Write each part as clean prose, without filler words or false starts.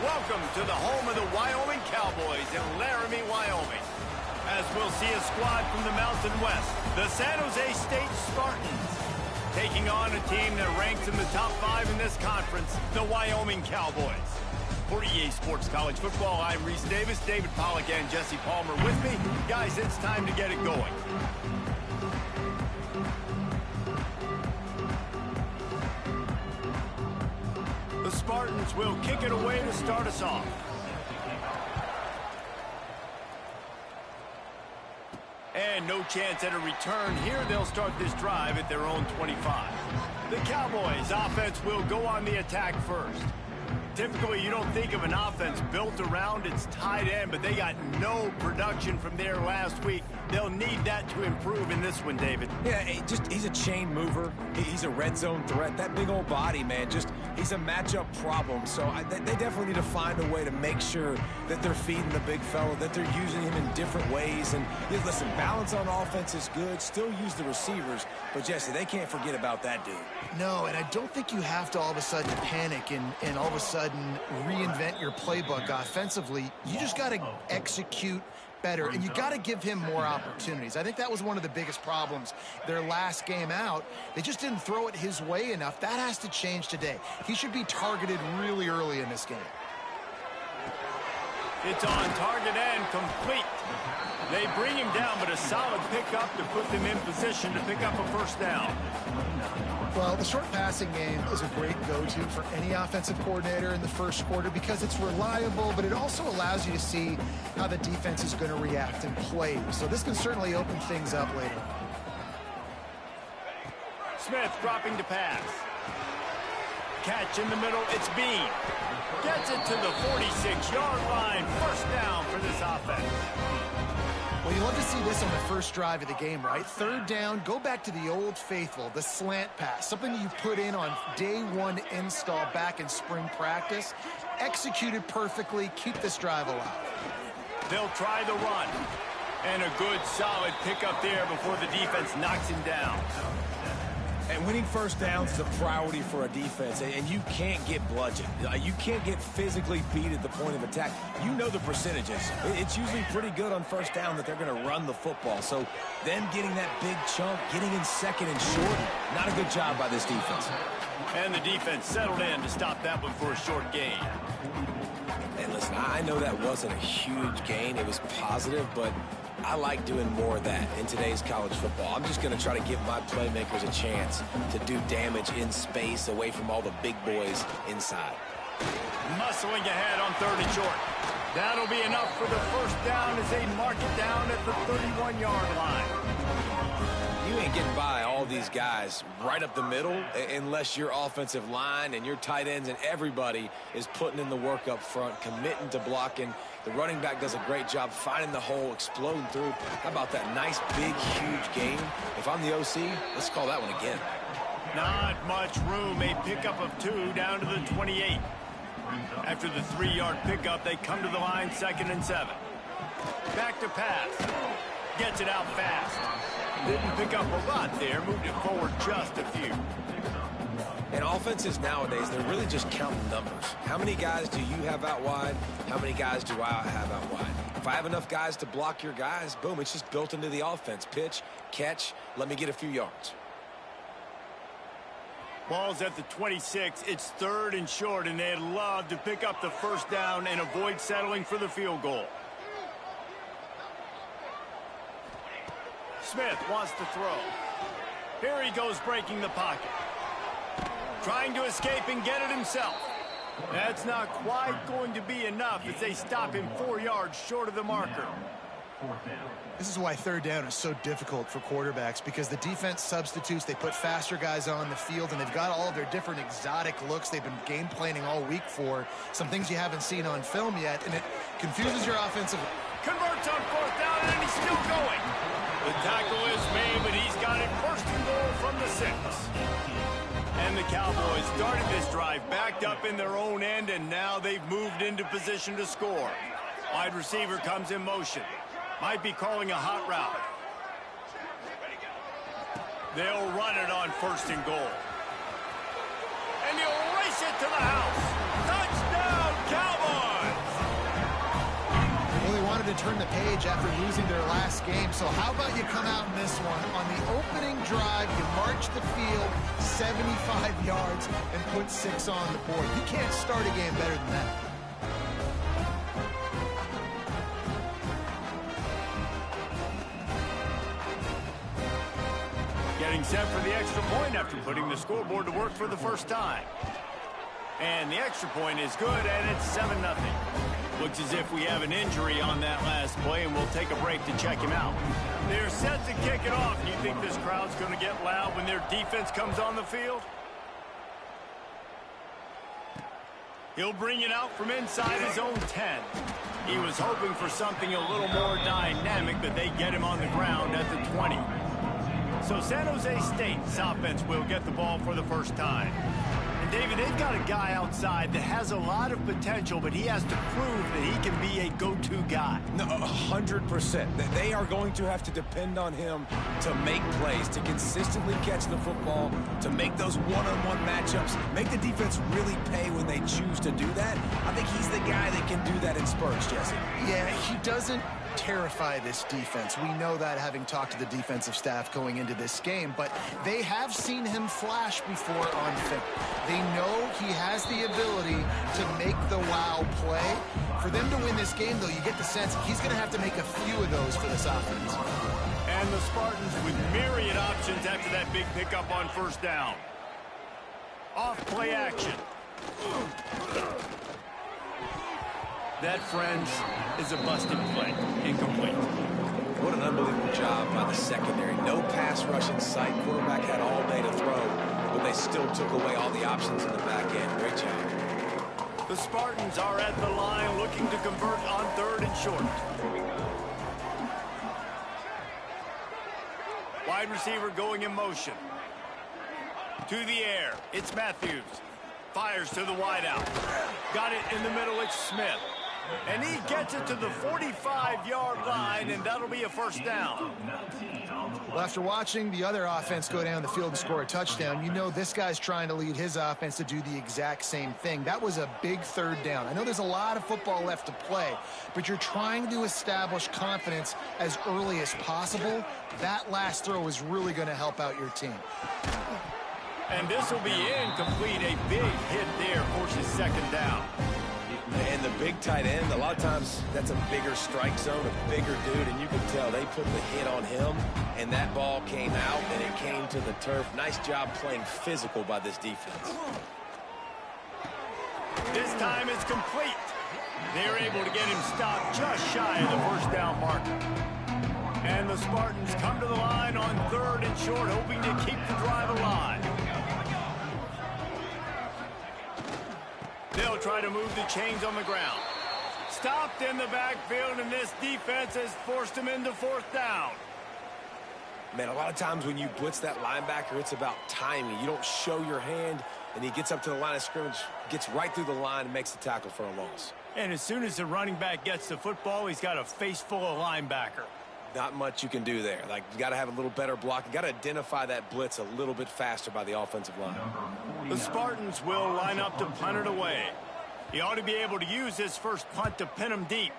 Welcome to the home of the Wyoming Cowboys in Laramie, Wyoming. As we'll see a squad from the Mountain West, the San Jose State Spartans, taking on a team that ranks in the top 5 in this conference, the Wyoming Cowboys. For EA Sports College Football, I'm Reese Davis, David Pollack, and Jesse Palmer with me. Guys, it's time to get it going. The Spartans will kick it away to start us off. And no chance at a return here. They'll start this drive at their own 25. The Cowboys offense will go on the attack first. Typically, you don't think of an offense built around its tight end, but they got no production from there last week. They'll need that to improve in this one, David. Yeah, he's a chain mover. He's a red zone threat. That big old body, man, he's a matchup problem. So they definitely need to find a way to make sure that they're feeding the big fella, that they're using him in different ways. And listen, balance on offense is good. Still use the receivers. But, Jesse, they can't forget about that dude. No, and I don't think you have to all of a sudden panic and all of a sudden reinvent your playbook offensively. You just got to execute better, and you got to give him more opportunities. I think that was one of the biggest problems their last game out. They just didn't throw it his way enough. That has to change today. He should be targeted really early in this game. It's on target and complete. They bring him down, but a solid pickup to put them in position to pick up a first down. Well, the short passing game is a great go-to for any offensive coordinator in the first quarter because it's reliable, but it also allows you to see how the defense is going to react and play. So this can certainly open things up later. Smith dropping to pass. Catch in the middle, it's Bean. Gets it to the 46-yard line. First down for this offense. Well, you love to see this on the first drive of the game, right? Third down, go back to the old faithful, the slant pass, something you put in on day one install back in spring practice. Executed perfectly, keep this drive alive. They'll try the run. And a good, solid pickup there before the defense knocks him down. And winning first downs is a priority for a defense, and you can't get bludgeoned. You can't get physically beat at the point of attack. You know the percentages. It's usually pretty good on first down that they're going to run the football. So them getting that big chunk, getting in second and short, not a good job by this defense. And the defense settled in to stop that one for a short gain. And listen, I know that wasn't a huge gain. It was positive, but I like doing more of that in today's college football. I'm just going to try to give my playmakers a chance to do damage in space away from all the big boys inside. Muscling ahead on 3rd and short. That'll be enough for the first down as they mark it down at the 31-yard line. You ain't getting by all these guys right up the middle unless your offensive line and your tight ends and everybody is putting in the work up front, committing to blocking. The running back does a great job finding the hole, exploding through. How about that nice, big, huge gain? If I'm the OC, let's call that one again. Not much room. A pickup of 2 down to the 28. After the 3-yard pickup, they come to the line 2nd and 7. Back to pass. Gets it out fast. Didn't pick up a lot there. Moved it forward just a few. And offenses nowadays, they're really just counting numbers. How many guys do you have out wide? How many guys do I have out wide? If I have enough guys to block your guys, boom, it's just built into the offense. Pitch, catch, let me get a few yards. Ball's at the 26. It's 3rd and short, and they'd love to pick up the first down and avoid settling for the field goal. Smith wants to throw. Here he goes breaking the pocket. Trying to escape and get it himself. That's not quite going to be enough as they stop him 4 yards short of the marker. This is why 3rd down is so difficult for quarterbacks, because the defense substitutes. They put faster guys on the field, and they've got all of their different exotic looks they've been game planning all week for. Some things you haven't seen on film yet, and it confuses your offensive. Converts on 4th down, and he's still going. The tackle is made, but he's got it 1st and goal from the 6. And the Cowboys started this drive backed up in their own end, and now they've moved into position to score. Wide receiver comes in motion. Might be calling a hot route. They'll run it on 1st and goal. And he'll race it to the house. Touchdown, Cowboys! to turn the page after losing their last game. So how about you come out in this one? On the opening drive, you march the field 75 yards and put 6 on the board. You can't start a game better than that. Getting set for the extra point after putting the scoreboard to work for the first time. And the extra point is good, and it's 7-0. Looks as if we have an injury on that last play, and we'll take a break to check him out. They're set to kick it off. Do you think this crowd's going to get loud when their defense comes on the field? He'll bring it out from inside his own 10. He was hoping for something a little more dynamic, but they get him on the ground at the 20. So San Jose State's offense will get the ball for the first time. And David, they've got a guy outside that has a lot of potential, but he has to prove that he can be a go-to guy. No, 100%. They are going to have to depend on him to make plays, to consistently catch the football, to make those one-on-one matchups, make the defense really pay when they choose to do that. I think he's the guy that can do that in spurts, Jesse. Yeah, he doesn't terrify this defense. We know that, having talked to the defensive staff going into this game, but they have seen him flash before on film. They know he has the ability to make the wow play. For them to win this game, though, you get the sense he's going to have to make a few of those for this offense. And the Spartans with myriad options after that big pickup on first down. Off play action. That, friends, is a busted play. Incomplete. What an unbelievable job by the secondary. No pass rush in sight. Quarterback had all day to throw, but they still took away all the options in the back end. Great job. The Spartans are at the line looking to convert on 3rd and short. Wide receiver going in motion. To the air. It's Matthews. Fires to the wideout. Got it in the middle. It's Smith. And he gets it to the 45-yard line, and that'll be a first down. Well, after watching the other offense go down the field and score a touchdown, you know this guy's trying to lead his offense to do the exact same thing. That was a big 3rd down. I know there's a lot of football left to play, but you're trying to establish confidence as early as possible. That last throw is really going to help out your team. And this will be incomplete. A big hit there forces 2nd down. And the big tight end, a lot of times that's a bigger strike zone, a bigger dude, and you can tell they put the hit on him, and that ball came out, and it came to the turf. Nice job playing physical by this defense. This time it's complete. They're able to get him stopped just shy of the first down marker. And the Spartans come to the line on 3rd and short, hoping to keep the drive alive. They'll try to move the chains on the ground. Stopped in the backfield, and this defense has forced him into 4th down. Man, a lot of times when you blitz that linebacker, it's about timing. You don't show your hand, and he gets up to the line of scrimmage, gets right through the line, and makes the tackle for a loss. And as soon as the running back gets the football, he's got a face full of linebacker. Not much you can do there. Like, you got to have a little better block. You got to identify that blitz a little bit faster by the offensive line. The Spartans will line up to punt it away. He ought to be able to use his first punt to pin him deep.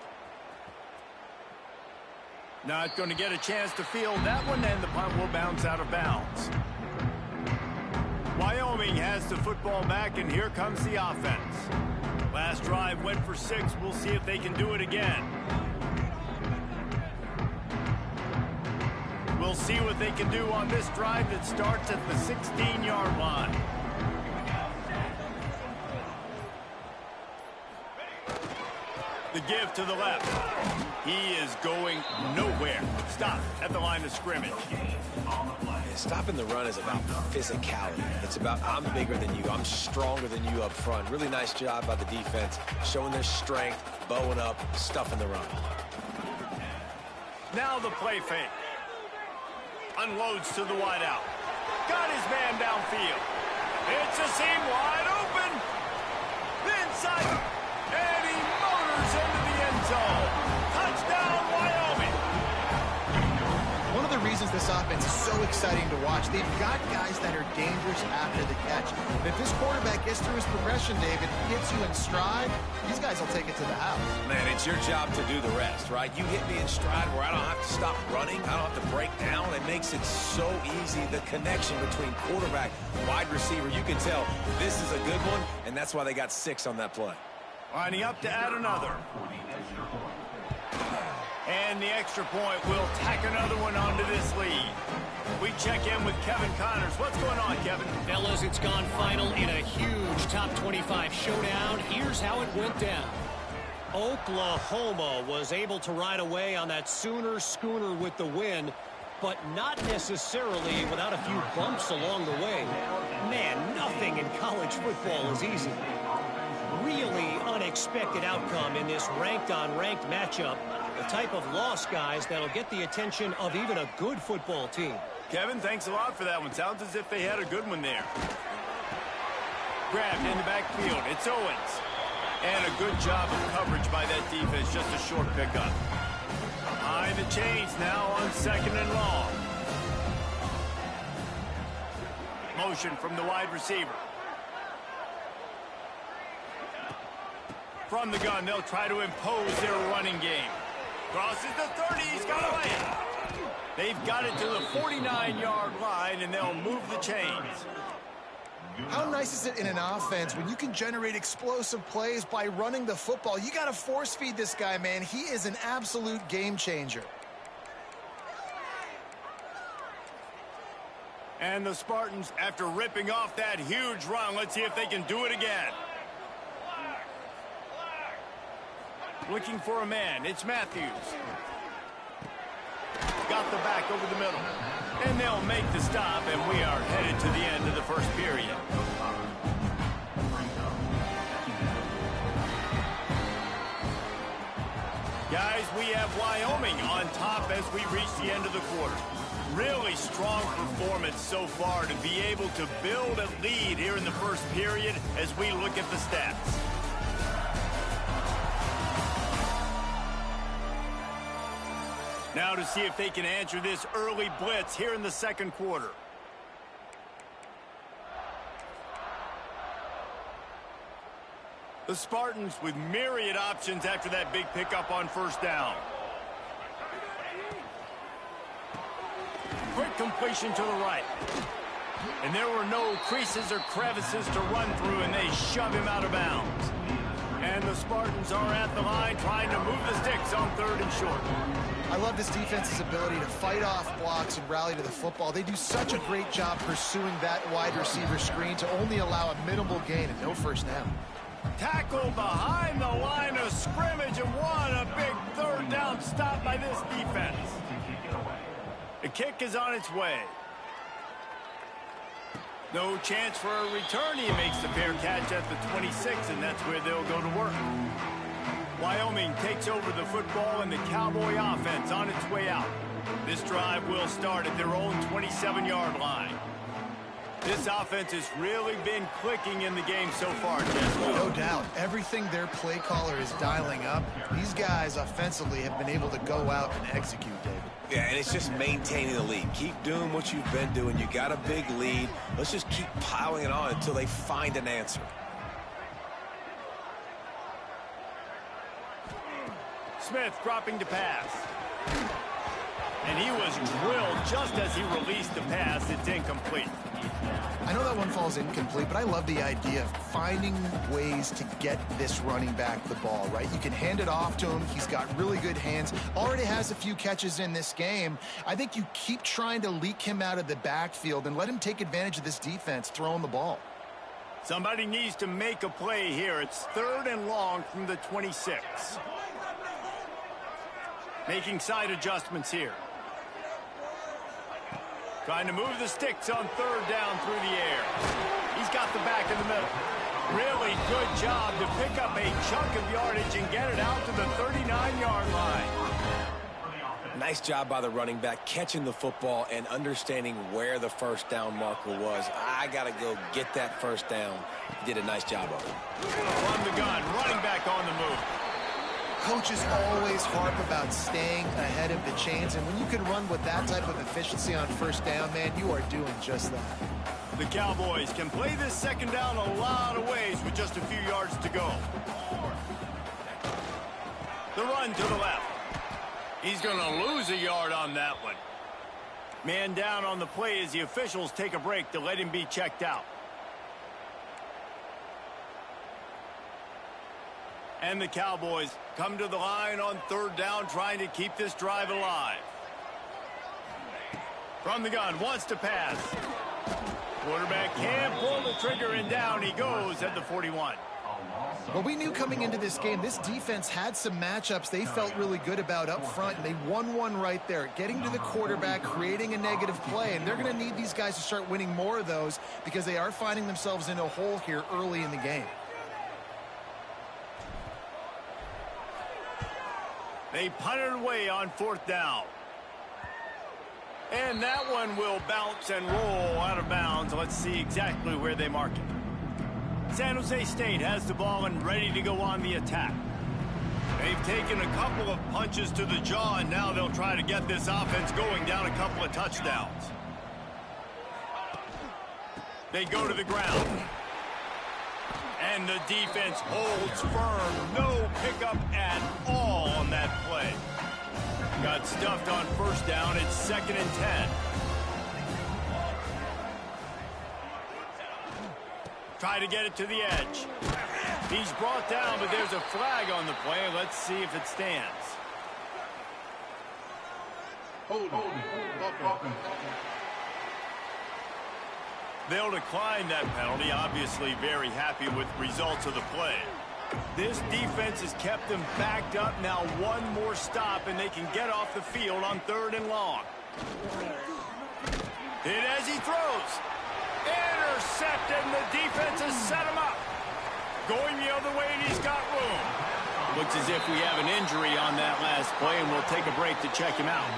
Not going to get a chance to field that one, and the punt will bounce out of bounds. Wyoming has the football back, and here comes the offense. Last drive went for 6. We'll see if they can do it again. We'll see what they can do on this drive that starts at the 16-yard line. The give to the left. He is going nowhere. Stop at the line of scrimmage. Stopping the run is about physicality. It's about I'm bigger than you. I'm stronger than you up front. Really nice job by the defense, showing their strength, bowing up, stuffing the run. Now the play fake. Unloads to the wideout. Got his man downfield. It's a seam wide open. Inside. And he motors into the end zone. Touchdown, Wyoming. One of the reasons This offense is so exciting to watch. They've got guys that are dangerous after the catch. And if this quarterback gets through his progression, David, hits you in stride, these guys will take it to the house. Man, it's your job to do the rest, right? You hit me in stride where I don't have to stop running. I don't have to break down. It makes it so easy, the connection between quarterback, wide receiver. You can tell this is a good one, and that's why they got 6 on that play. Lining up to add another. And the extra point will tack another one onto this lead. We check in with Kevin Connors. What's going on, Kevin? Fellas, it's gone final in a huge top 25 showdown. Here's how it went down. Oklahoma was able to ride away on that Sooner schooner with the win, but not necessarily without a few bumps along the way. Man, nothing in college football is easy. Really unexpected outcome in this ranked-on-ranked matchup. The type of loss, guys, that'll get the attention of even a good football team. Kevin, thanks a lot for that one. Sounds as if they had a good one there. Grabbed in the backfield. It's Owens. And a good job of coverage by that defense. Just a short pickup. Behind the chains now on 2nd and long. Motion from the wide receiver. From the gun, they'll try to impose their running game. Crosses the 30, he's got away. They've got it to the 49-yard line, and they'll move the chains. How nice is it in an offense when you can generate explosive plays by running the football? You got to force feed this guy, man. He is an absolute game changer. And the Spartans, after ripping off that huge run, let's see if they can do it again. Looking for a man. It's Matthews. Got the back over the middle. And they'll make the stop, and we are headed to the end of the first period. Guys, we have Wyoming on top as we reach the end of the quarter. Really strong performance so far to be able to build a lead here in the first period as we look at the stats. Now to see if they can answer this early blitz here in the second quarter. The Spartans with myriad options after that big pickup on first down. Quick completion to the right. And there were no creases or crevices to run through, and they shove him out of bounds. And the Spartans are at the line trying to move the sticks on 3rd and short. I love this defense's ability to fight off blocks and rally to the football. They do such a great job pursuing that wide receiver screen to only allow a minimal gain and no first down. Tackle behind the line of scrimmage, and what a big 3rd down stop by this defense. The kick is on its way. No chance for a return. He makes the fair catch at the 26, and that's where they'll go to work. Wyoming takes over the football, and the Cowboy offense on its way out. This drive will start at their own 27-yard line. This offense has really been clicking in the game so far, Jesse. No doubt. Everything their play caller is dialing up, these guys offensively have been able to go out and execute, David. Yeah, and it's just maintaining the lead. Keep doing what you've been doing. You got a big lead. Let's just keep piling it on until they find an answer. Smith dropping to pass. And he was drilled just as he released the pass. It's incomplete. I know that one falls incomplete, but I love the idea of finding ways to get this running back the ball, right? You can hand it off to him. He's got really good hands. Already has a few catches in this game. I think you keep trying to leak him out of the backfield and let him take advantage of this defense throwing the ball. Somebody needs to make a play here. It's 3rd and long from the 26. Making side adjustments here. Trying to move the sticks on 3rd down through the air. He's got the back in the middle. Really good job to pick up a chunk of yardage and get it out to the 39-yard line. Nice job by the running back, catching the football and understanding where the first down marker was. I got to go get that first down. He did a nice job of it. From the gun, running back on the move. Coaches always harp about staying ahead of the chains, and when you can run with that type of efficiency on first down, man, you are doing just that. The Cowboys can play this second down a lot of ways with just a few yards to go. The run to the left. He's going to lose a yard on that one. Man down on the play as the officials take a break to let him be checked out. And the Cowboys come to the line on third down, trying to keep this drive alive. From the gun, wants to pass. Quarterback can't pull the trigger, and down he goes at the 41. Well, we knew coming into this game, this defense had some matchups they felt really good about up front, and they won one right there, getting to the quarterback, creating a negative play, and they're going to need these guys to start winning more of those because they are finding themselves in a hole here early in the game. They punt it away on fourth down. And that one will bounce and roll out of bounds. Let's see exactly where they mark it. San Jose State has the ball and ready to go on the attack. They've taken a couple of punches to the jaw, and now they'll try to get this offense going down a couple of touchdowns. They go to the ground. And the defense holds firm. No pickup at all on that play. Got stuffed on first down. It's 2nd and 10. Try to get it to the edge. He's brought down, but there's a flag on the play. Let's see if it stands. Hold on. They'll decline that penalty. Obviously very happy with results of the play. This defense has kept them backed up. Now one more stop, and they can get off the field on 3rd and long. Hit as he throws. Intercepted, and the defense has set him up. Going the other way, and he's got room. Looks as if we have an injury on that last play, and we'll take a break to check him out.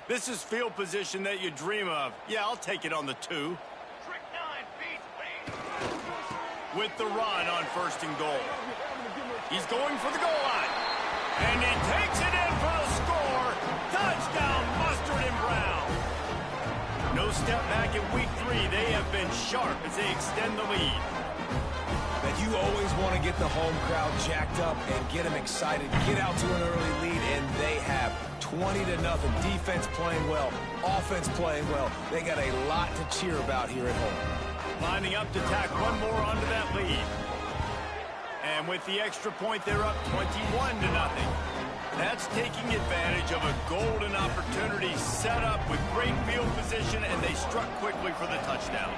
This is field position that you dream of. Yeah, I'll take it on the 2. With the run on 1st and goal. He's going for the goal line. And he takes it in for the score. Touchdown, Mustard and Brown. No step back in week 3. They have been sharp as they extend the lead. That you always want to get the home crowd jacked up and get them excited, get out to an early lead, and they have 20-0. Defense playing well, offense playing well. They got a lot to cheer about here at home. Lining up to tack one more onto that lead. And with the extra point, they're up 21-0. That's taking advantage of a golden opportunity set up with great field position, and they struck quickly for the touchdown.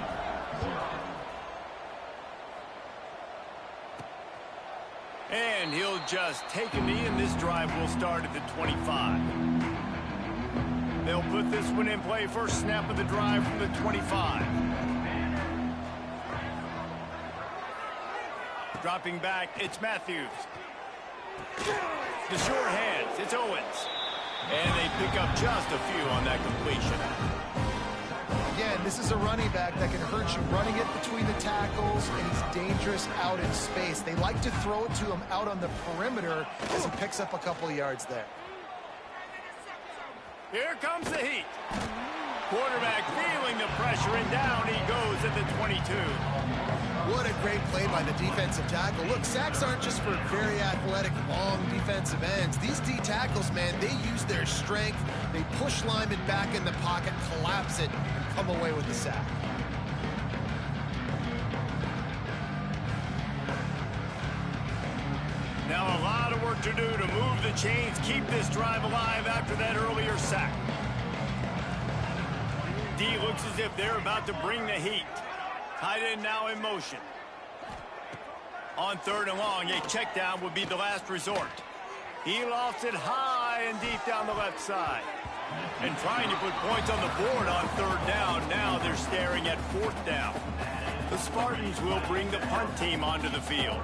And he'll just take a knee, and this drive will start at the 25. They'll put this one in play. First snap of the drive from the 25. Dropping back, it's Matthews. The short hands, it's Owens. And they pick up just a few on that completion. Again, this is a running back that can hurt you running it between the tackles, and he's dangerous out in space. They like to throw it to him out on the perimeter as he picks up a couple of yards there. Here comes the heat. Quarterback feeling the pressure, and down he goes at the 22. What a great play by the defensive tackle. Look, sacks aren't just for very athletic, long defensive ends. These D tackles, man, they use their strength. They push linemen back in the pocket, collapse it, and come away with the sack. Now a lot of work to do to move the chains, keep this drive alive after that earlier sack. D looks as if they're about to bring the heat. Tight end now in motion. On 3rd and long, a check down would be the last resort. He lofts it high and deep down the left side. And trying to put points on the board on 3rd down. Now they're staring at 4th down. The Spartans will bring the punt team onto the field.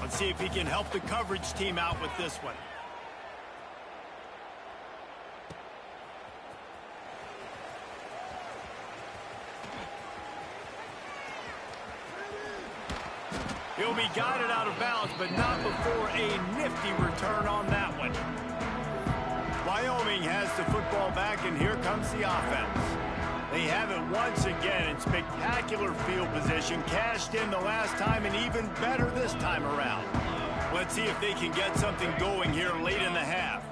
Let's see if he can help the coverage team out with this one. He'll be guided out of bounds, but not before a nifty return on that one. Wyoming has the football back, and here comes the offense. They have it once again in spectacular field position, cashed in the last time, and even better this time around. Let's see if they can get something going here late in the half.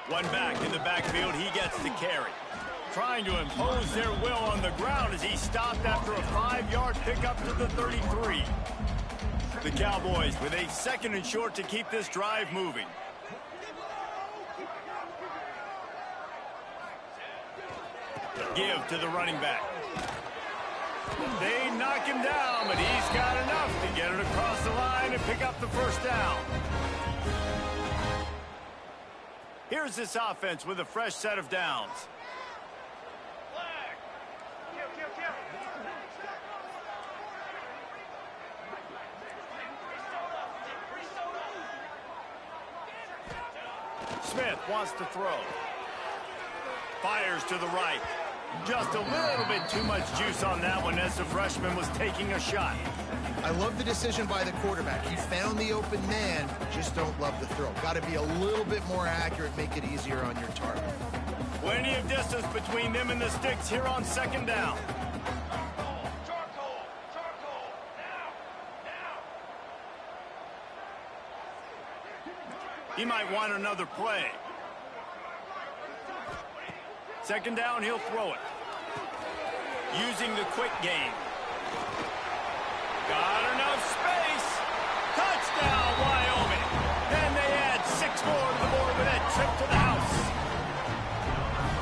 One back in the backfield, he gets the carry. Trying to impose their will on the ground as he stopped after a 5-yard pickup to the 33. The Cowboys with a 2nd and short to keep this drive moving. Give to the running back. They knock him down, but he's got enough to get it across the line and pick up the first down. Here's this offense with a fresh set of downs. Smith wants to throw. Fires to the right. Just a little bit too much juice on that one as the freshman was taking a shot. I love the decision by the quarterback. He found the open man, just don't love the throw. Got to be a little bit more accurate, make it easier on your target. Plenty of distance between them and the sticks here on 2nd down. He might want another play. 2nd down, he'll throw it. Using the quick game. Got enough space. Touchdown, Wyoming. And they add 6 more to the board with that trip to the house.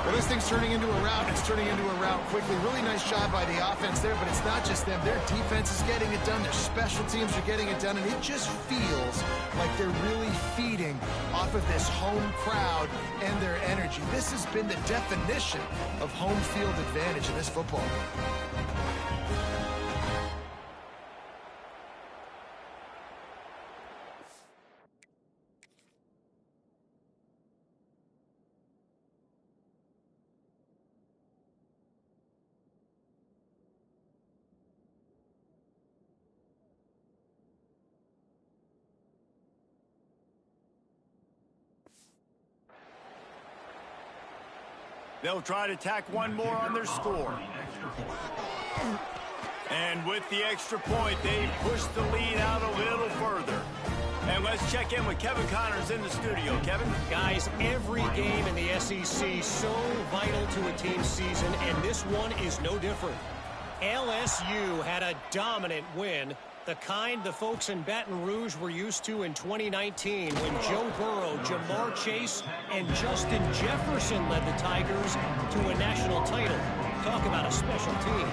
Well, this thing's turning into a rout. It's turning into a rout quickly. Really nice job by the offense there, but it's not just them. Their defense is getting it done. Their special teams are getting it done, and it just feels like they're really feeding off of this home crowd and their energy. This has been the definition of home field advantage in this football game. They'll try to tack one more on their score. And with the extra point, they push the lead out a little further. And let's check in with Kevin Connors in the studio. Kevin? Guys, every game in the SEC so vital to a team's season, and this one is no different. LSU had a dominant win, the kind the folks in Baton Rouge were used to in 2019 when Joe Burrow, Jamar Chase, and Justin Jefferson led the Tigers to a national title. Talk about a special team.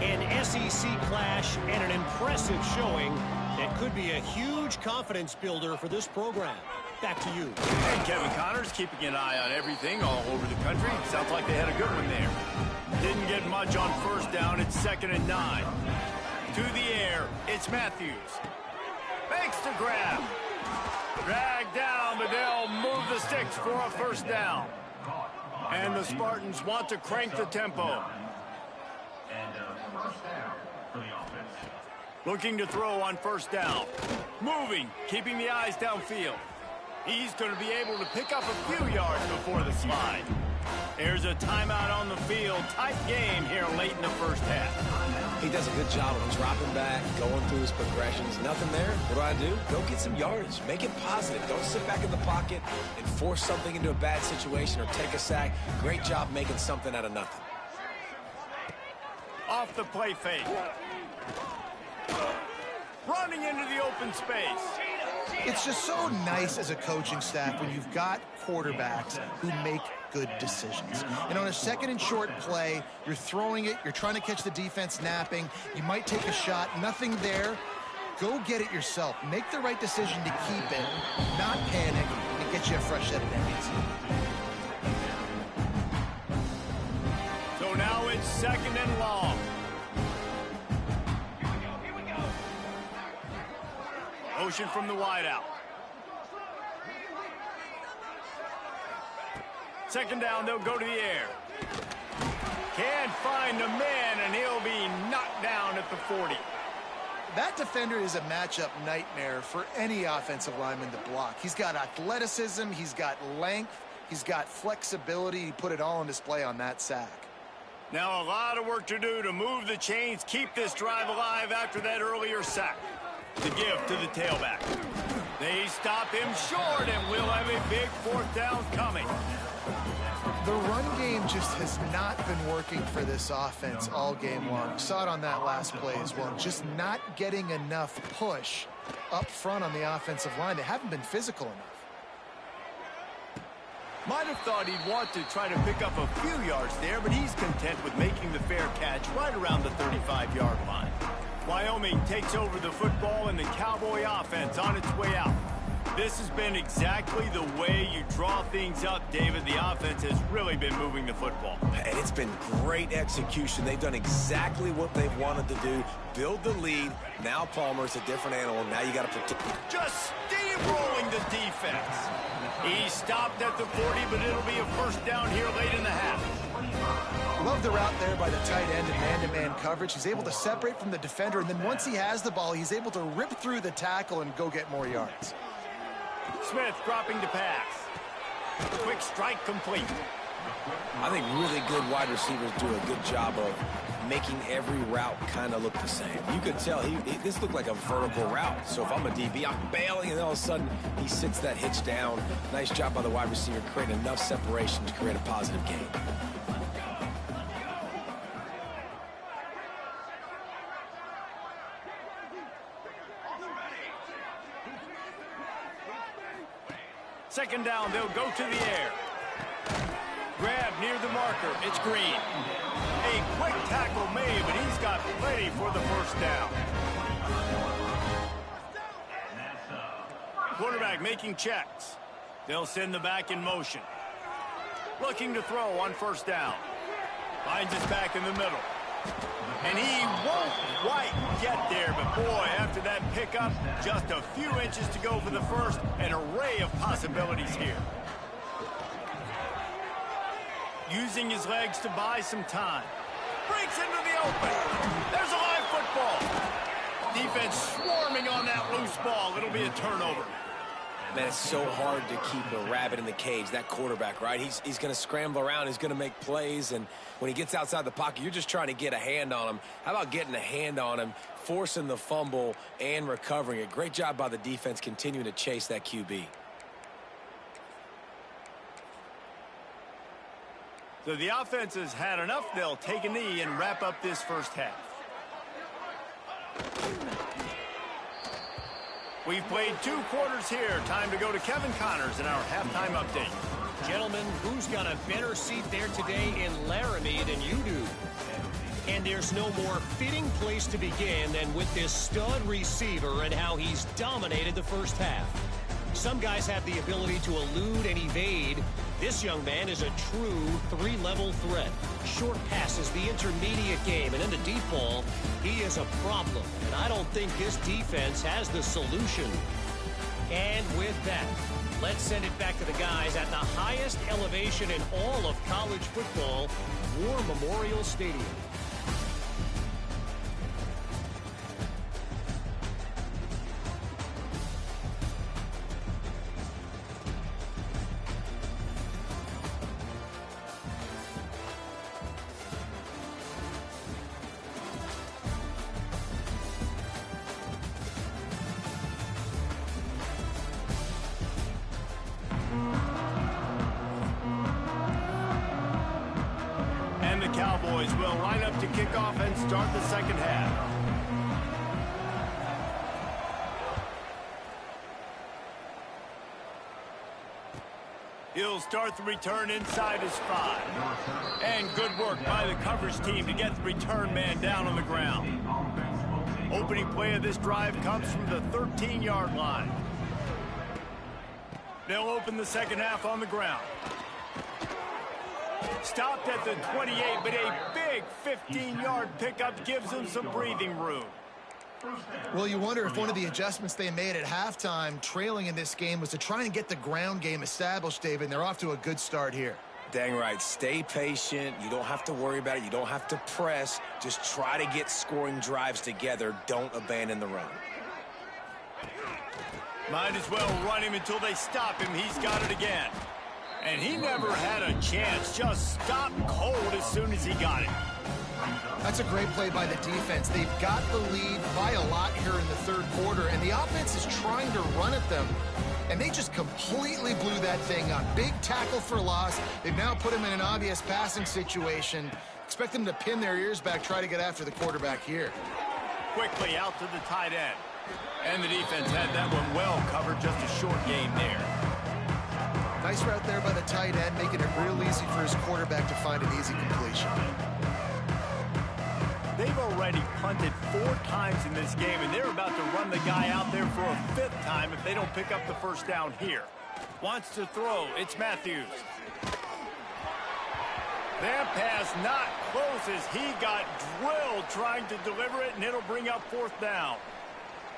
An SEC clash and an impressive showing that could be a huge confidence builder for this program. Back to you. And Kevin Connors keeping an eye on everything all over the country. Sounds like they had a good one there. Didn't get much on 1st down. It's 2nd and 9. To the air, it's Matthews. Makes the grab. Dragged down, but they'll move the sticks for a 1st down. And the Spartans want to crank the tempo. Looking to throw on 1st down. Moving, keeping the eyes downfield. He's going to be able to pick up a few yards before the slide. There's a timeout on the field. Tight game here late in the 1st half. He does a good job of dropping back, going through his progressions. Nothing there. What do? Go get some yardage. Make it positive. Don't sit back in the pocket and force something into a bad situation or take a sack. Great job making something out of nothing. Off the play fake. Running into the open space. It's just so nice as a coaching staff when you've got quarterbacks who make good decisions. And on a 2nd and short play, you're throwing it, you're trying to catch the defense napping, you might take a shot, nothing there. Go get it yourself. Make the right decision to keep it, not panic, and get you a fresh set of downs. So now it's 2nd and long. Motion from the wideout. 2nd down, they'll go to the air. Can't find the man, and he'll be knocked down at the 40. That defender is a matchup nightmare for any offensive lineman to block. He's got athleticism, he's got length, he's got flexibility. He put it all on display on that sack. Now a lot of work to do to move the chains, keep this drive alive after that earlier sack. The give to the tailback. They stop him short, and we'll have a big fourth down coming. The run game just has not been working for this offense all game long. We saw it on that last play as well. Just not getting enough push up front on the offensive line. They haven't been physical enough. Might have thought he'd want to try to pick up a few yards there, but he's content with making the fair catch right around the 35-yard line. Wyoming takes over the football and the Cowboy offense on its way out. This has been exactly the way you draw things up, David. The offense has really been moving the football. And it's been great execution. They've done exactly what they've wanted to do. Build the lead. Now Palmer's a different animal. Now you got to protect. Just steamrolling the defense. He stopped at the 40, but it'll be a first down here late in the half. Love the route there by the tight end in man-to-man coverage. He's able to separate from the defender, and then once he has the ball, he's able to rip through the tackle and go get more yards. Smith dropping to pass. Quick strike complete. I think really good wide receivers do a good job of making every route kind of look the same. You could tell this looked like a vertical route. So if I'm a DB, I'm bailing, and all of a sudden he sits that hitch down. Nice job by the wide receiver, creating enough separation to create a positive gain. Second down, they'll go to the air. Grab near the marker. It's Green. A quick tackle made, but he's got plenty for the first down. Quarterback making checks. They'll send the back in motion. Looking to throw on first down. Finds his back in the middle. And he won't quite get there, but boy, after that pickup, just a few inches to go for the first. An array of possibilities here. Using his legs to buy some time. Breaks into the open. There's a live football. Defense swarming on that loose ball. It'll be a turnover. Man, it's so hard to keep a rabbit in the cage, that quarterback, right? He's going to scramble around. He's going to make plays, and when he gets outside the pocket, you're just trying to get a hand on him. How about getting a hand on him, forcing the fumble, and recovering it? Great job by the defense continuing to chase that QB. So the offense has had enough. They'll take a knee and wrap up this first half. We've played 2 quarters here. Time to go to Kevin Connors in our halftime update. Gentlemen, who's got a better seat there today in Laramie than you do? And there's no more fitting place to begin than with this stud receiver and how he's dominated the first half. Some guys have the ability to elude and evade. This young man is a true 3-level threat. Short passes, the intermediate game, and in the deep ball, he is a problem. And I don't think this defense has the solution. And with that, let's send it back to the guys at the highest elevation in all of college football, War Memorial Stadium. Cowboys will line up to kick off and start the second half. He'll start the return inside his 5. And good work by the coverage team to get the return man down on the ground. Opening play of this drive comes from the 13-yard line. They'll open the second half on the ground. Stopped at the 28, but a big 15-yard pickup gives them some breathing room. Well, you wonder if one of the adjustments they made at halftime, trailing in this game, was to try and get the ground game established, David, and they're off to a good start here. Dang right. Stay patient. You don't have to worry about it. You don't have to press. Just try to get scoring drives together. Don't abandon the run. Might as well run him until they stop him. He's got it again. And he never had a chance. Just stopped cold as soon as he got it. That's a great play by the defense. They've got the lead by a lot here in the third quarter, and the offense is trying to run at them, and they just completely blew that thing up. Big tackle for loss. They've now put him in an obvious passing situation. Expect them to pin their ears back, try to get after the quarterback here. Quickly out to the tight end. And the defense had that one well covered, just a short gain there. Nice route there by the tight end, making it real easy for his quarterback to find an easy completion. They've already punted 4 times in this game, and they're about to run the guy out there for a 5th time if they don't pick up the first down here. Wants to throw. It's Matthews. That pass not close as he got drilled trying to deliver it, and it'll bring up 4th down.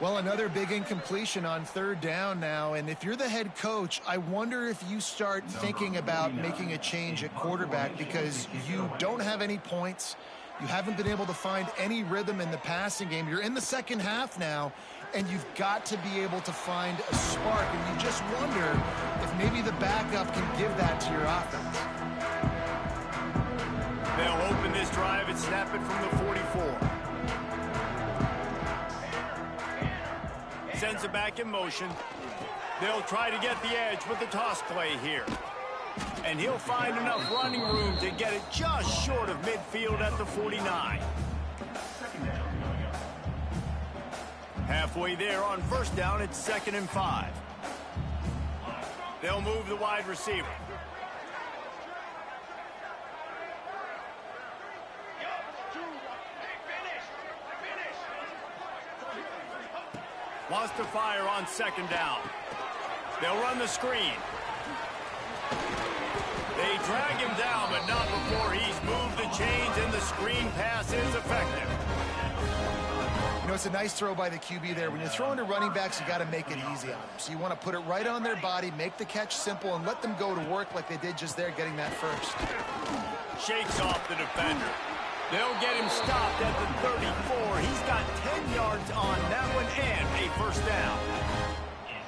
Well, another big incompletion on 3rd down now, and if you're the head coach, I wonder if you start thinking about making a change at quarterback because you don't have any points. You haven't been able to find any rhythm in the passing game. You're in the second half now, and you've got to be able to find a spark, and you just wonder if maybe the backup can give that to your offense. They'll open this drive and snap it from the 44. Sends it back in motion. They'll try to get the edge with the toss play here. And he'll find enough running room to get it just short of midfield at the 49. Halfway there on 1st down, it's 2nd and 5. They'll move the wide receiver. Wants to fire on 2nd down. They'll run the screen. They drag him down, but not before he's moved the chains, and the screen pass is effective. You know, it's a nice throw by the QB there. When you're throwing to running backs, you got to make it easy on them. So you want to put it right on their body, make the catch simple, and let them go to work like they did just there, getting that first. Shakes off the defender. They'll get him stopped at the 34. He's got 10 yards on that one and a 1st down.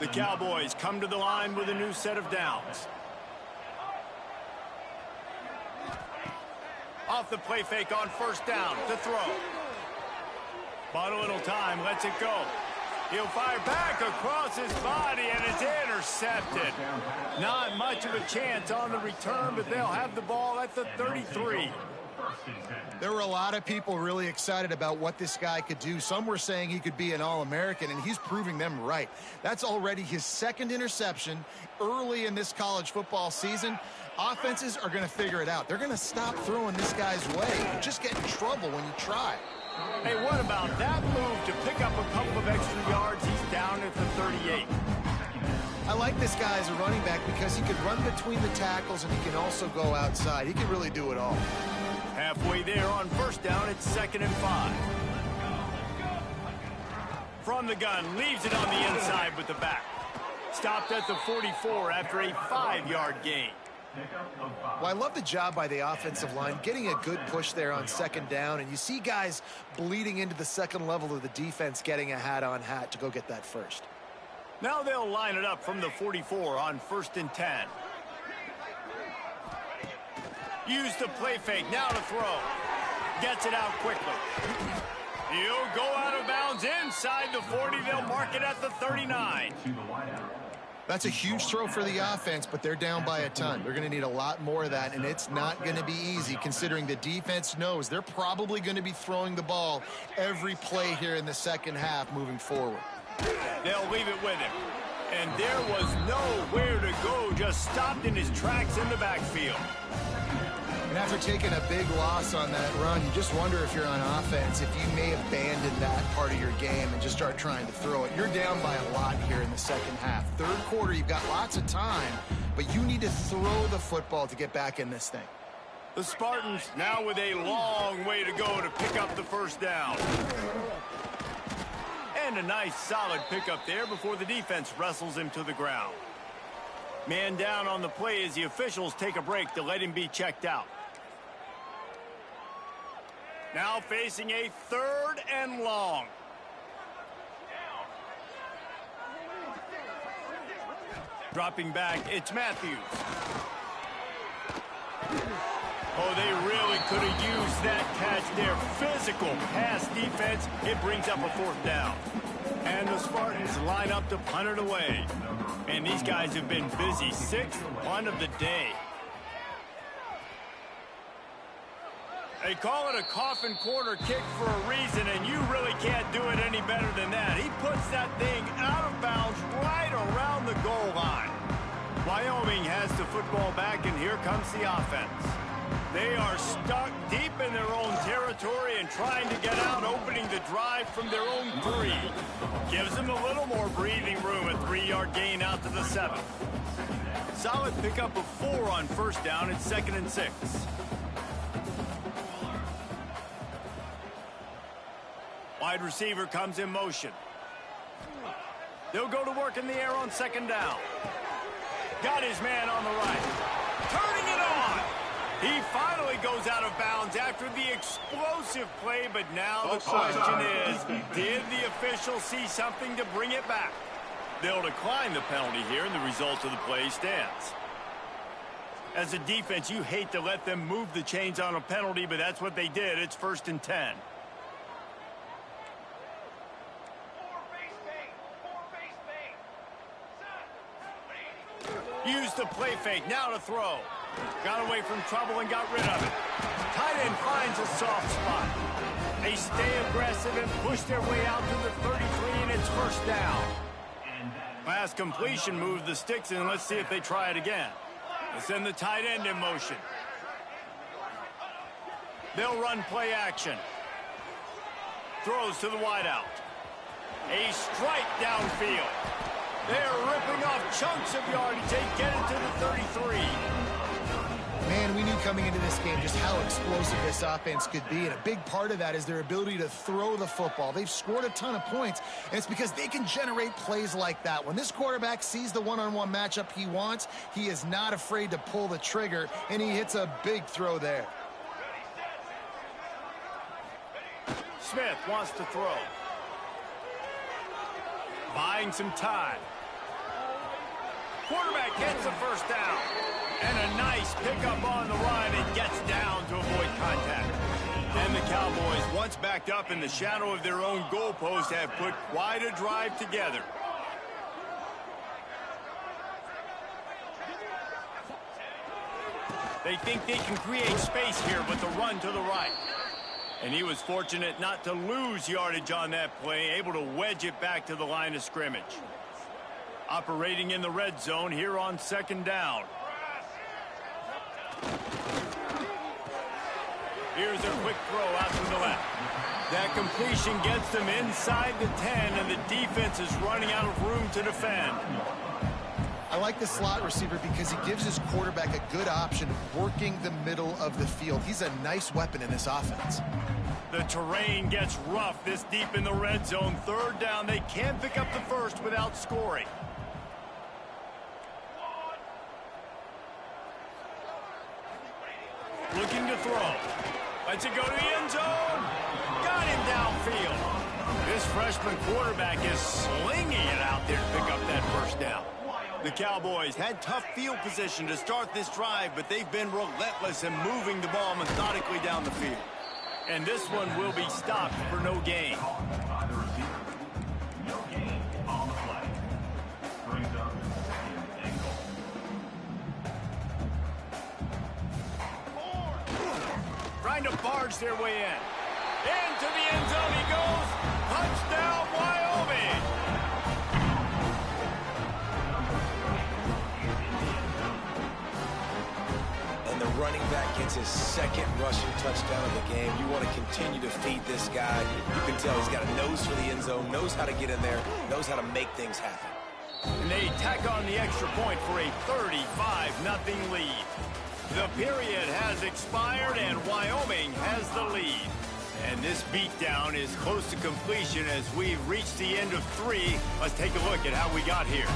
The Cowboys come to the line with a new set of downs. Off the play fake on 1st down to throw. Bought a little time, lets it go. He'll fire back across his body, and it's intercepted. Not much of a chance on the return, but they'll have the ball at the 33. There were a lot of people really excited about what this guy could do. Some were saying he could be an All-American, and he's proving them right. That's already his 2nd interception early in this college football season. Offenses are going to figure it out. They're going to stop throwing this guy's way. You just get in trouble when you try. Hey, what about that move to pick up a couple of extra yards? He's down at the 38. I like this guy as a running back because he can run between the tackles and he can also go outside. He can really do it all. Halfway there on 1st down, it's 2nd and 5. From the gun, leaves it on the inside with the back. Stopped at the 44 after a 5-yard gain. Well, I love the job by the offensive line, getting a good push there on 2nd down, and you see guys bleeding into the 2nd level of the defense getting a hat-on-hat to go get that first. Now they'll line it up from the 44 on 1st and 10. Use the play fake, now to throw. Gets it out quickly. He'll go out of bounds inside the 40. They'll mark it at the 39. That's a huge throw for the offense, but they're down by a ton. They're going to need a lot more of that, and it's not going to be easy considering the defense knows they're probably going to be throwing the ball every play here in the 2nd half moving forward. They'll leave it with him. And there was nowhere to go, just stopped in his tracks in the backfield. And after taking a big loss on that run, you just wonder if you're on offense, if you may abandon that part of your game and just start trying to throw it. You're down by a lot here in the 2nd half. 3rd quarter, you've got lots of time, but you need to throw the football to get back in this thing. The Spartans now with a long way to go to pick up the 1st down. And a nice solid pickup there before the defense wrestles him to the ground. Man down on the play as the officials take a break to let him be checked out. Now facing a 3rd and long. Dropping back, it's Matthews. Oh, they really could have used that catch there. Physical pass defense. It brings up a 4th down. And the Spartans line up to punt it away. And these guys have been busy. 6th punt of the day. They call it a coffin corner kick for a reason, and you really can't do it any better than that. He puts that thing out of bounds right around the goal line. Wyoming has the football back, and here comes the offense. They are stuck deep in their own territory and trying to get out, opening the drive from their own 3. Gives them a little more breathing room, a 3-yard gain out to the 7. Solid pickup of 4 on 1st down. It's 2nd and 6. Wide receiver comes in motion. They'll go to work in the air on 2nd down. Got his man on the right. Turning it on. He finally goes out of bounds after the explosive play, but now the question is, did the official see something to bring it back? They'll decline the penalty here, and the result of the play stands. As a defense, you hate to let them move the chains on a penalty, but that's what they did. It's 1st and 10. Used the play fake, now to throw. Got away from trouble and got rid of it. Tight end finds a soft spot. They stay aggressive and push their way out to the 33, and it's 1st down. Pass completion moves the sticks, and let's see if they try it again. They send the tight end in motion. They'll run play action. Throws to the wideout. A strike downfield. They're ripping off chunks of yardage. They get it to the 33. Man, we knew coming into this game just how explosive this offense could be, and a big part of that is their ability to throw the football. They've scored a ton of points, and it's because they can generate plays like that. When this quarterback sees the one-on-one matchup he wants, he is not afraid to pull the trigger, and he hits a big throw there. Smith wants to throw. Buying some time. Quarterback gets the 1st down. And a nice pickup on the run and gets down to avoid contact. And the Cowboys, once backed up in the shadow of their own goalpost, have put quite a drive together. They think they can create space here with the run to the right. And he was fortunate not to lose yardage on that play, able to wedge it back to the line of scrimmage. Operating in the red zone here on 2nd down. Here's a quick throw out to the left. That completion gets them inside the 10, and the defense is running out of room to defend. I like the slot receiver because he gives his quarterback a good option working the middle of the field. He's a nice weapon in this offense. The terrain gets rough this deep in the red zone. 3rd down. They can't pick up the 1st without scoring. Looking to throw. Lets it go to the end zone. Got him downfield. This freshman quarterback is slinging it out there to pick up that 1st down. The Cowboys had tough field position to start this drive, but they've been relentless in moving the ball methodically down the field. And this one will be stopped for no gain. Trying to barge their way in. Into the end zone he goes. Touchdown, Wyoming. And the running back gets his 2nd rushing touchdown of the game. You want to continue to feed this guy. You can tell he's got a nose for the end zone, knows how to get in there, knows how to make things happen. And they tack on the extra point for a 35-0 lead. The period has expired, and Wyoming has the lead. And this beatdown is close to completion as we've reached the end of 3. Let's take a look at how we got here.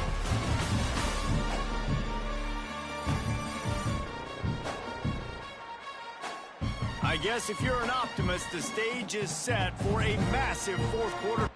I guess if you're an optimist, the stage is set for a massive fourth quarter.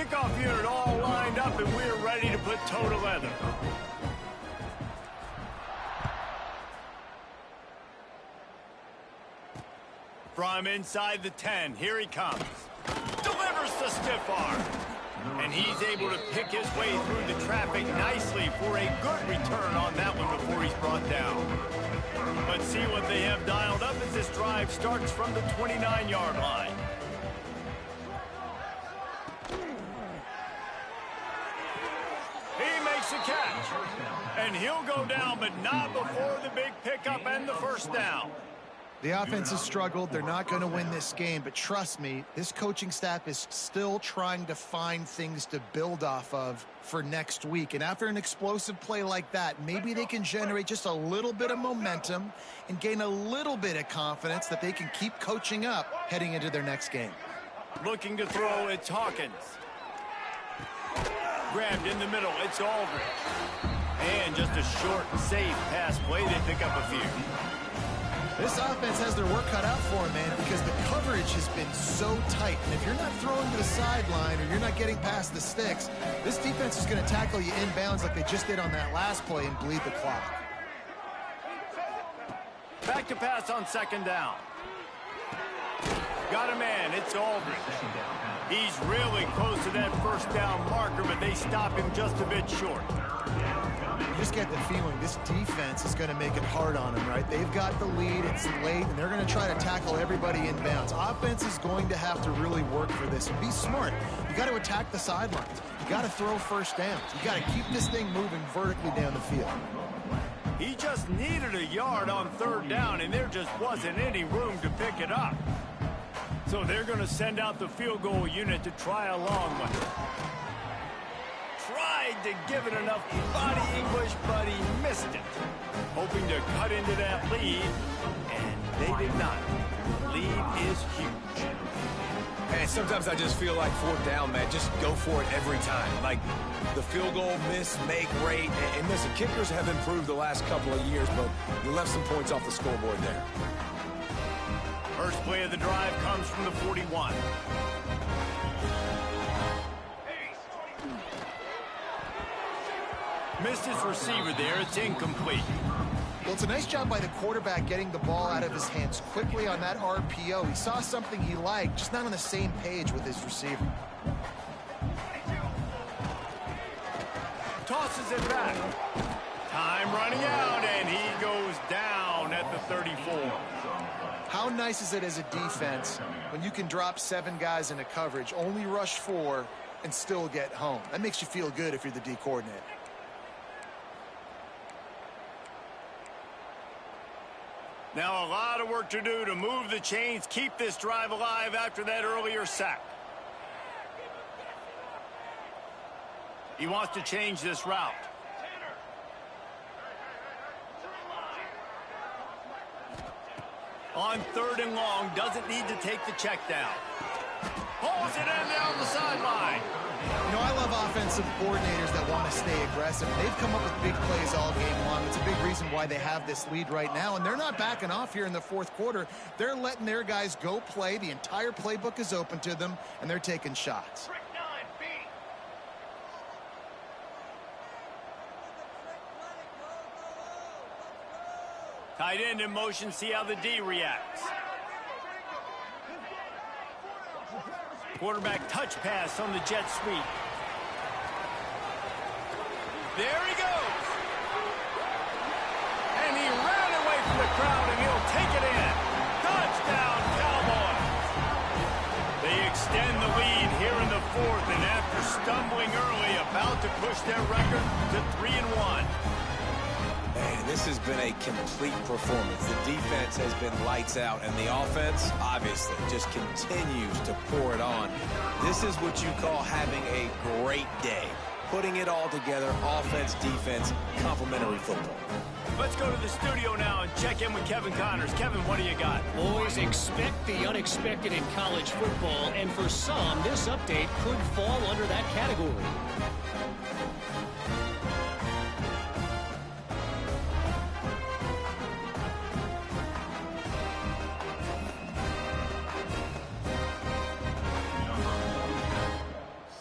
kickoff unit all lined up, and we're ready to put toe to leather. From inside the 10, here he comes. Delivers the stiff arm. And he's able to pick his way through the traffic nicely for a good return on that one before he's brought down. But see what they have dialed up as this drive starts from the 29-yard line. He makes a catch. And he'll go down, but not before the big pickup and the first down. The offense has struggled. They're not going to win this game, but trust me, this coaching staff is still trying to find things to build off of for next week. And after an explosive play like that, maybe they can generate just a little bit of momentum and gain a little bit of confidence that they can keep coaching up heading into their next game. Looking to throw, it's Hawkins. Grabbed in the middle, it's Aldridge. And just a short, safe pass play. They pick up a few. This offense has their work cut out for them, man, because the coverage has been so tight. And if you're not throwing to the sideline or you're not getting past the sticks, this defense is going to tackle you inbounds like they just did on that last play and bleed the clock. Back to pass on second down. Got a man, it's Aldridge. He's really close to that first down marker, but they stop him just a bit short. You just get the feeling this defense is going to make it hard on them, right? They've got the lead, it's late, and they're going to try to tackle everybody inbounds. Offense is going to have to really work for this and be smart. You got to attack the sidelines. You got to throw first downs. You got to keep this thing moving vertically down the field. He just needed a yard on third down, and there just wasn't any room to pick it up. So they're going to send out the field goal unit to try a long one. Tried to give it enough body English, but he missed it. Hoping to cut into that lead, and they did not. Lead is huge. And sometimes I just feel like fourth down, man, just go for it every time. Like the field goal, miss, make, rate. And listen, kickers have improved the last couple of years, but you left some points off the scoreboard there. First play of the drive comes from the 41. Missed his receiver there. It's incomplete. Well, it's a nice job by the quarterback getting the ball out of his hands quickly on that RPO. He saw something he liked, just not on the same page with his receiver. Tosses it back. Time running out, and he goes down at the 34. How nice is it as a defense when you can drop 7 guys into coverage, only rush 4, and still get home? That makes you feel good if you're the D coordinator. Now a lot of work to do to move the chains, keep this drive alive after that earlier sack. He wants to change this route. On third and long, doesn't need to take the check down. Pulls it in down the sideline. You know, I love offensive coordinators that want to stay aggressive. They've come up with big plays all game long. It's a big reason why they have this lead right now, and they're not backing off here in the fourth quarter. They're letting their guys go play. The entire playbook is open to them, and they're taking shots. Tight end in motion, see how the D reacts. Quarterback touch pass on the jet sweep. There he goes. And he ran away from the crowd, and he'll take it in. Touchdown, Cowboys. They extend the lead here in the fourth, and after stumbling early, about to push their record to 3-1. Man, this has been a complete performance. The defense has been lights out, and the offense, obviously, just continues to pour it on. This is what you call having a great day. Putting it all together, offense, defense, complementary football. Let's go to the studio now and check in with Kevin Connors. Kevin, what do you got? Boys, expect the unexpected in college football, and for some, this update could fall under that category.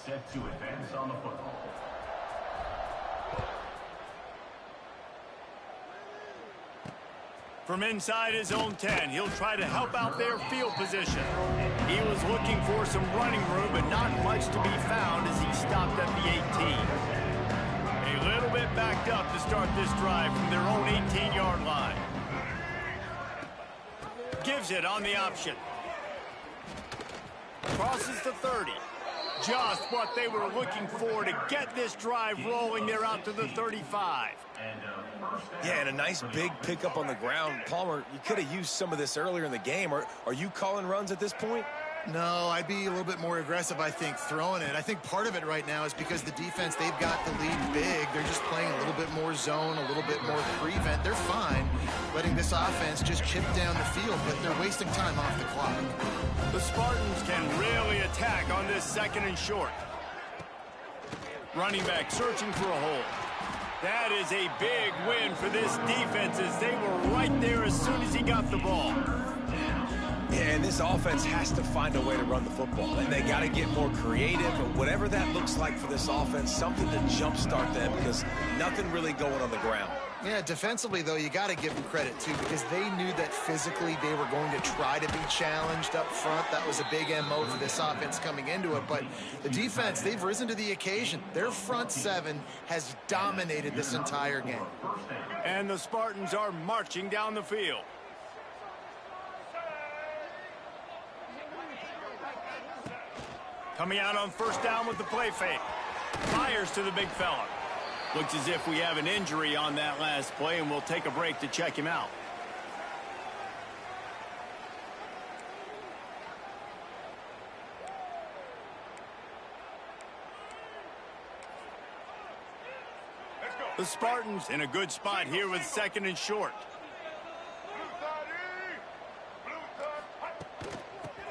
Set to From inside his own 10, he'll try to help out their field position. He was looking for some running room, but not much to be found as he stopped at the 18. A little bit backed up to start this drive from their own 18-yard line. Gives it on the option. Crosses the 30. Just what they were looking for to get this drive rolling. They're out to the 35. Yeah, and a nice big pickup on the ground. Palmer, you could have used some of this earlier in the game. Are you calling runs at this point? No, I'd be a little bit more aggressive, I think, throwing it. I think part of it right now is because the defense, they've got the lead big. They're just playing a little bit more zone, a little bit more prevent. They're fine letting this offense just chip down the field, but they're wasting time off the clock. The Spartans can really attack on this 2nd and short. Running back searching for a hole. That is a big win for this defense as they were right there as soon as he got the ball. Yeah, and this offense has to find a way to run the football, and they got to get more creative, but whatever that looks like for this offense, something to jumpstart them because nothing really going on the ground. Yeah, defensively, though, you got to give them credit, too, because they knew that physically they were going to try to be challenged up front. That was a big MO for this offense coming into it. But the defense, they've risen to the occasion. Their front 7 has dominated this entire game. And the Spartans are marching down the field. Coming out on 1st down with the play fake. Fires to the big fella. Looks as if we have an injury on that last play, and we'll take a break to check him out. The Spartans in a good spot here with 2nd and short.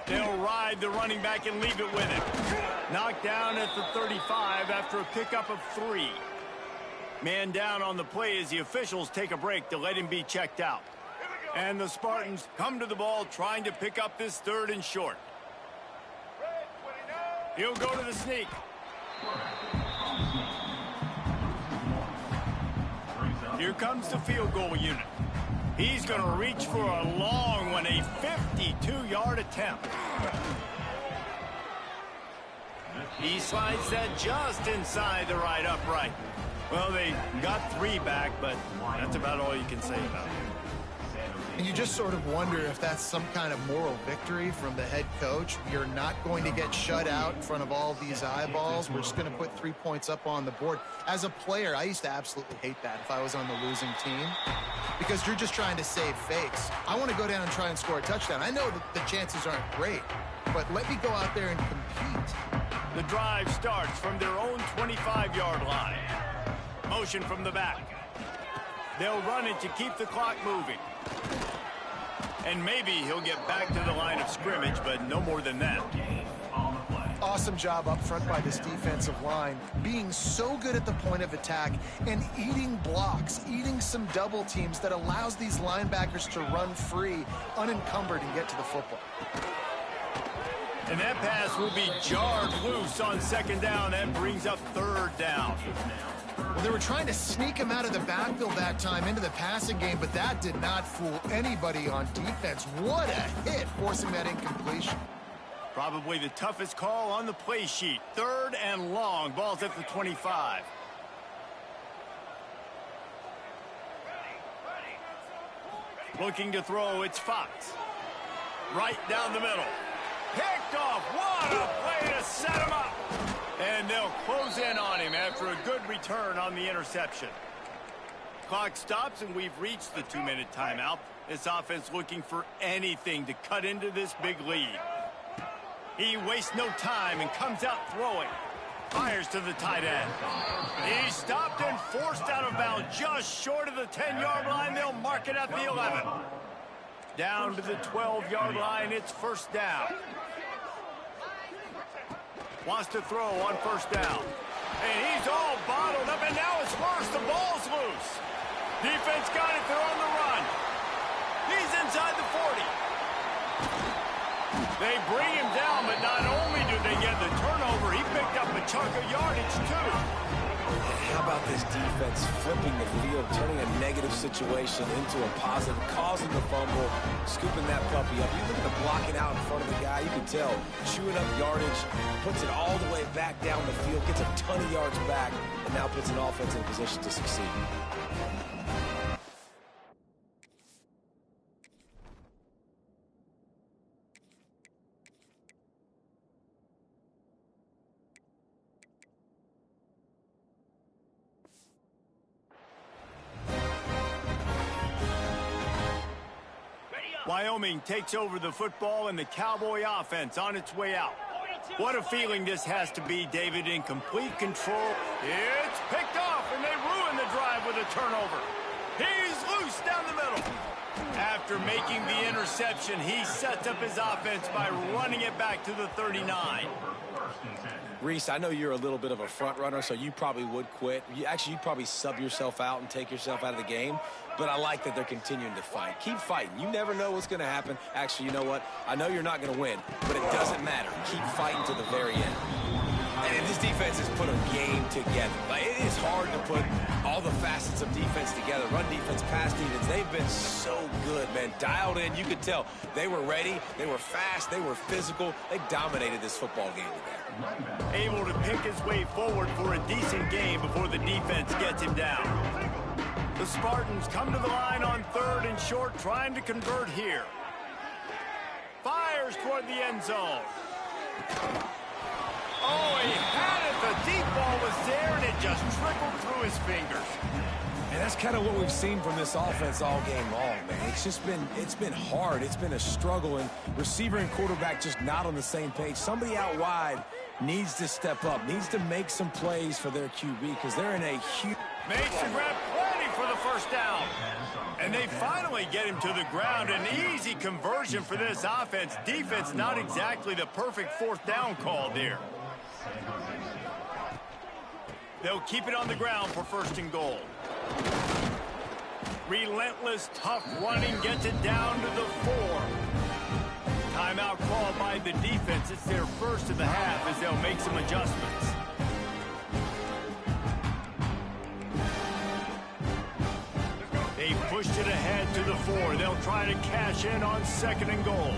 They'll ride the running back and leave it with him. Knocked down at the 35 after a pickup of 3. Man down on the play as the officials take a break to let him be checked out. And the Spartans come to the ball trying to pick up this 3rd and short. He'll go to the sneak. Here comes the field goal unit. He's going to reach for a long one, a 52-yard attempt. He slides that just inside the right upright. Well, they got 3 back, but that's about all you can say about it. And you just sort of wonder if that's some kind of moral victory from the head coach. You're not going to get shut out in front of all these eyeballs. We're just going to put 3 points up on the board. As a player, I used to absolutely hate that if I was on the losing team because you're just trying to save face. I want to go down and try and score a touchdown. I know that the chances aren't great, but let me go out there and compete. The drive starts from their own 25-yard line. Motion from the back. They'll run it to keep the clock moving. And maybe he'll get back to the line of scrimmage, but no more than that. Awesome job up front by this defensive line, being so good at the point of attack and eating blocks, eating some double teams that allows these linebackers to run free, unencumbered, and get to the football. And that pass will be jarred loose on 2nd down. That brings up 3rd down. Well, they were trying to sneak him out of the backfield that time into the passing game, but that did not fool anybody on defense. What a hit, forcing that incompletion. Probably the toughest call on the play sheet. 3rd and long. Ball's at the 25. Looking to throw, it's Fox. Right down the middle. Picked off. What a play to set him up. And they'll close in on him after a good return on the interception. Clock stops, and we've reached the 2-minute timeout. This offense looking for anything to cut into this big lead. He wastes no time and comes out throwing. Fires to the tight end. He stopped and forced out of bounds just short of the 10-yard line. They'll mark it at the 11. Down to the 12-yard line. It's 1st down. Wants to throw on 1st down. And he's all bottled up, and now it's worse. The ball's loose. Defense got it. They're on the run. He's inside the 40. They bring him down, but not only do they get the turnover, he picked up a chunk of yardage, too. how about this defense flipping the field, turning a negative situation into a positive, causing the fumble, scooping that puppy up. You look at the blocking out in front of the guy, you can tell, chewing up yardage, puts it all the way back down the field, gets a ton of yards back, and now puts an offense in a position to succeed. Wyoming takes over the football and the Cowboy offense on its way out. What a feeling this has to be, David, in complete control. It's picked off, and they ruin the drive with a turnover. He's loose down the middle. After making the interception, he sets up his offense by running it back to the 39. Reese, I know you're a little bit of a front runner, so you probably would quit. You'd probably sub yourself out and take yourself out of the game. But I like that they're continuing to fight. Keep fighting. You never know what's going to happen. Actually, you know what? I know you're not going to win, but it doesn't matter. Keep fighting to the very end. And this defense has put a game together. Like, it is hard to put all the facets of defense together. Run defense, pass defense. They've been so good, man. Dialed in. You could tell they were ready. They were fast. They were physical. They dominated this football game today. Able to pick his way forward for a decent game before the defense gets him down. The Spartans come to the line on 3rd and short, trying to convert here. Fires toward the end zone. Oh, he had it. The deep ball was there, and it just trickled through his fingers. And that's kind of what we've seen from this offense all game long, man. It's been hard. It's been a struggle, and receiver and quarterback just not on the same page. Somebody out wide needs to step up, needs to make some plays for their QB, because they're in a huge... Makes the grab plenty for the first down. And they finally get him to the ground. An easy conversion for this offense. Defense not exactly the perfect 4th down call there. They'll keep it on the ground for 1st and goal. Relentless, tough running gets it down to the 4. Timeout called by the defense. It's their first of the half as they'll make some adjustments. They pushed it ahead to the 4. They'll try to cash in on 2nd and goal.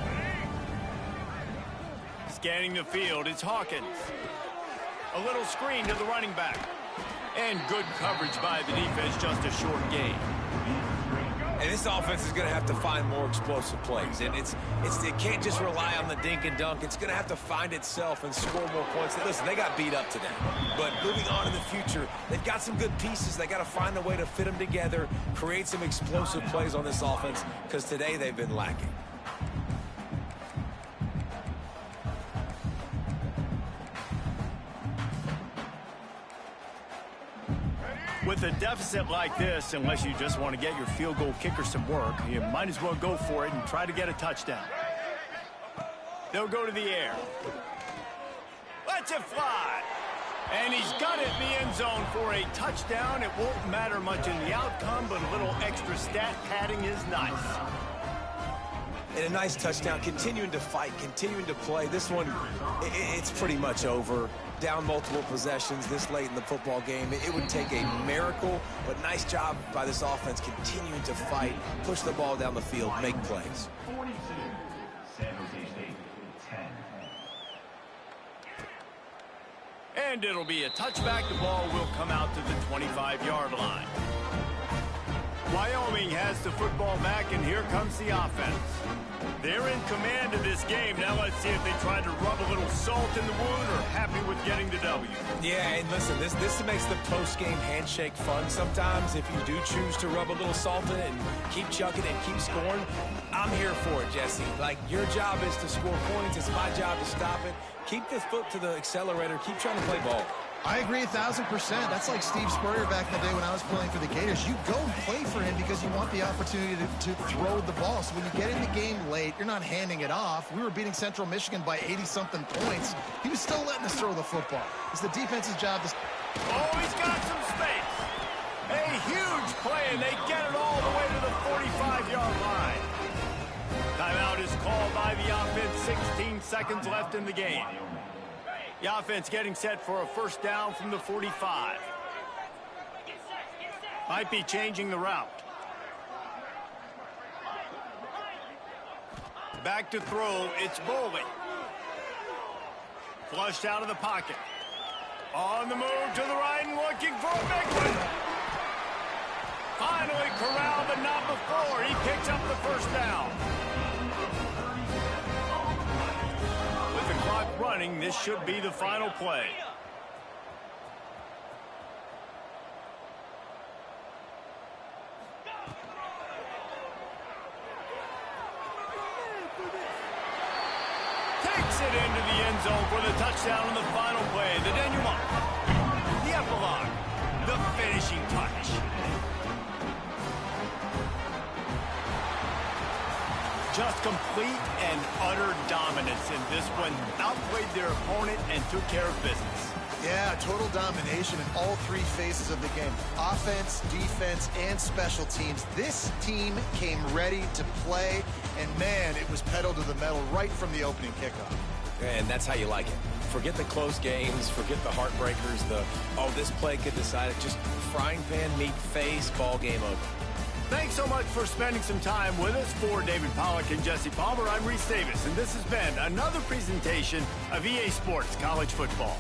Scanning the field, it's Hawkins. A little screen to the running back. And good coverage by the defense, just a short gain. And this offense is going to have to find more explosive plays. And it can't just rely on the dink and dunk. It's going to have to find itself and score more points. Listen, they got beat up today. But moving on in the future, they've got some good pieces. They got to find a way to fit them together, create some explosive plays on this offense, because today they've been lacking. With a deficit like this, unless you just want to get your field goal kicker some work, you might as well go for it and try to get a touchdown. They'll go to the air. Lets it fly. And he's got it in the end zone for a touchdown. It won't matter much in the outcome, but a little extra stat padding is nice. And a nice touchdown, continuing to fight, continuing to play. This one, it's pretty much over. Down multiple possessions this late in the football game. It would take a miracle, but nice job by this offense continuing to fight, push the ball down the field, make plays. 42, San Jose State, 10. And it'll be a touchback. The ball will come out to the 25-yard line. Wyoming has the football back, and here comes the offense. They're in command of this game. Now let's see if they try to rub a little salt in the wound or happy with getting the W. Yeah, and listen, this makes the post-game handshake fun sometimes. If you do choose to rub a little salt in it and keep chucking and keep scoring, I'm here for it, Jesse. Like, your job is to score points. It's my job to stop it. Keep the foot to the accelerator. Keep trying to play ball. I agree 1,000%. That's like Steve Spurrier back in the day when I was playing for the Gators. You go and play for him because you want the opportunity to throw the ball. So when you get in the game late, you're not handing it off. We were beating Central Michigan by 80-something points. He was still letting us throw the football. It's the defense's job to... Oh, he's got some space. A huge play, and they get it all the way to the 45-yard line. Timeout is called by the offense. 16 seconds left in the game. The offense getting set for a first down from the 45. Might be changing the route. Back to throw, it's Bowling. Flushed out of the pocket. On the move to the right and looking for a big one. Finally corralled, but not before. He picks up the first down. With the clock running, this should be the final play. Takes it into the end zone for the touchdown on the final play. The denouement, the epilogue, the finishing touch. Just complete and utter dominance in this one. Outplayed their opponent and took care of business. Yeah, total domination in all three phases of the game. Offense, defense, and special teams. This team came ready to play, and man, it was pedal to the metal right from the opening kickoff. And that's how you like it. Forget the close games, forget the heartbreakers, oh, this play could decide it. Just frying pan, meat face, ball game over. Thanks so much for spending some time with us. For David Pollack and Jesse Palmer, I'm Reese Davis, and this has been another presentation of EA Sports College Football.